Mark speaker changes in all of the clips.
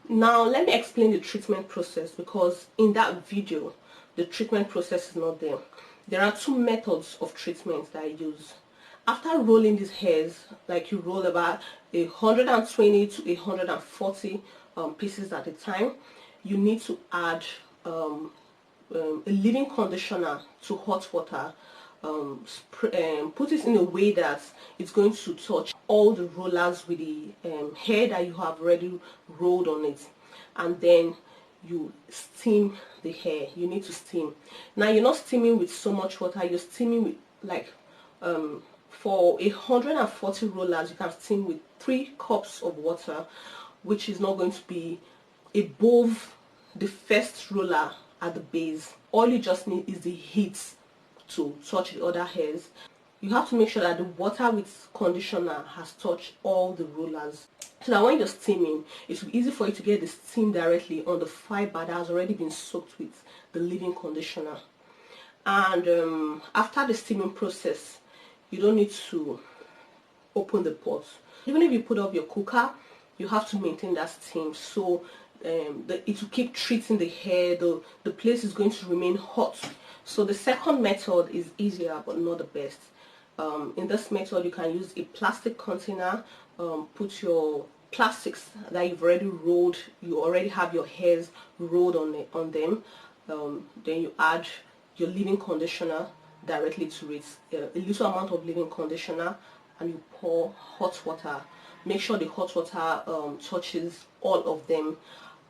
Speaker 1: Now let me explain the treatment process, because in that video the treatment process is not there. There are two methods of treatment that I use. After rolling these hairs, like you roll about 120 to 140 pieces at a time, you need to add a leave-in conditioner to hot water. Put it in a way that it's going to touch all the rollers with the hair that you have already rolled on it, and then you steam the hair. You need to steam. Now you're not steaming with so much water, you're steaming with like for 140 rollers you can steam with 3 cups of water, which is not going to be above the first roller at the base. All you just need is the heat to touch the other hairs. You have to make sure that the water with conditioner has touched all the rollers, so that when you're steaming, it will be easy for you to get the steam directly on the fiber that has already been soaked with the leave-in conditioner. And after the steaming process, you don't need to open the pot. Even if you put up your cooker, you have to maintain that steam, so it will keep treating the hair. The place is going to remain hot. So the second method is easier but not the best. In this method you can use a plastic container, put your plastics that you've already rolled, you already have your hairs rolled on them, then you add your leave-in conditioner directly to it, a little amount of leave-in conditioner, and you pour hot water. Make sure the hot water touches all of them,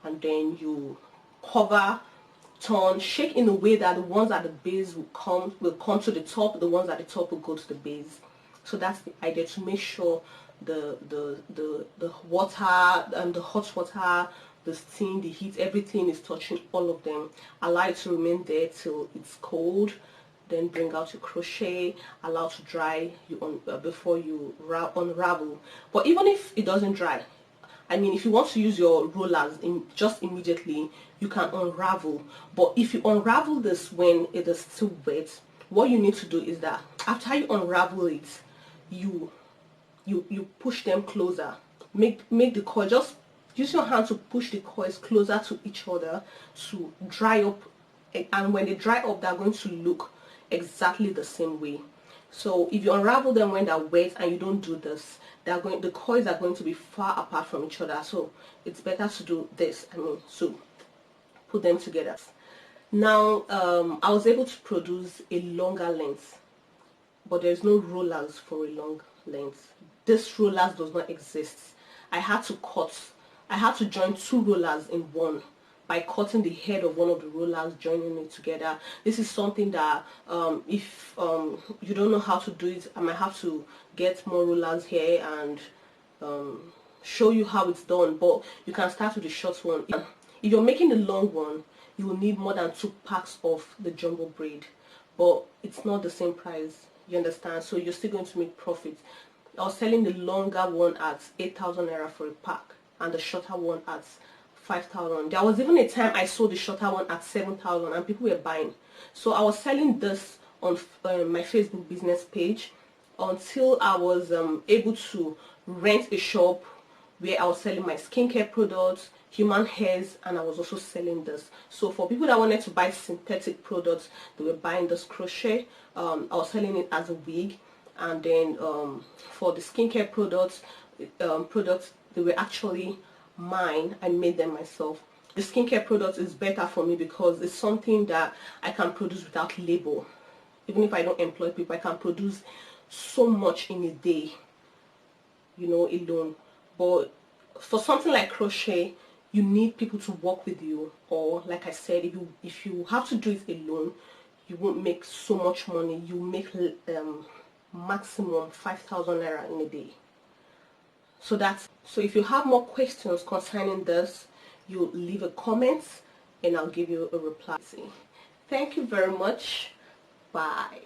Speaker 1: and then you cover, turn, shake in a way that the ones at the base will come to the top, the ones at the top will go to the base. So that's the idea, to make sure the water and the hot water, the steam, the heat, everything is touching all of them. Allow it to remain there till it's cold. Then bring out your crochet, allow to dry before you unravel. But even if it doesn't dry, I mean, if you want to use your rollers just immediately, you can unravel. But if you unravel this when it is still wet, what you need to do is that after you unravel it, you push them closer. Make the coil, just use your hand to push the coils closer to each other to dry up. And when they dry up, they're going to look exactly the same way. So if you unravel them when they're wet and you don't do this, the coils are going to be far apart from each other. So it's better to do this, so put them together. Now I was able to produce a longer length, but there's no rollers for a long length. This rollers does not exist. I had to join 2 rollers in one by cutting the head of one of the rollers, joining it together. This is something that if you don't know how to do it, I might have to get more rollers here and show you how it's done, but you can start with the short one. If you're making the long one, you will need more than 2 packs of the jumbo braid, but it's not the same price, you understand? So you're still going to make profit. I was selling the longer one at 8,000 naira for a pack and the shorter one at 5,000. There was even a time I sold the shorter one at 7,000 and people were buying. So I was selling this on my Facebook business page until I was able to rent a shop where I was selling my skincare products, human hairs, and I was also selling this. So for people that wanted to buy synthetic products, they were buying this crochet. I was selling it as a wig, and then for the skincare products, they were actually mine. I made them myself. The skincare product is better for me because it's something that I can produce without labor. Even if I don't employ people, I can produce so much in a day, alone. But for something like crochet, you need people to work with you, or like I said, if you have to do it alone, you won't make so much money. You make maximum 5,000 naira in a day. So if you have more questions concerning this, you leave a comment and I'll give you a reply. Thank you very much. Bye.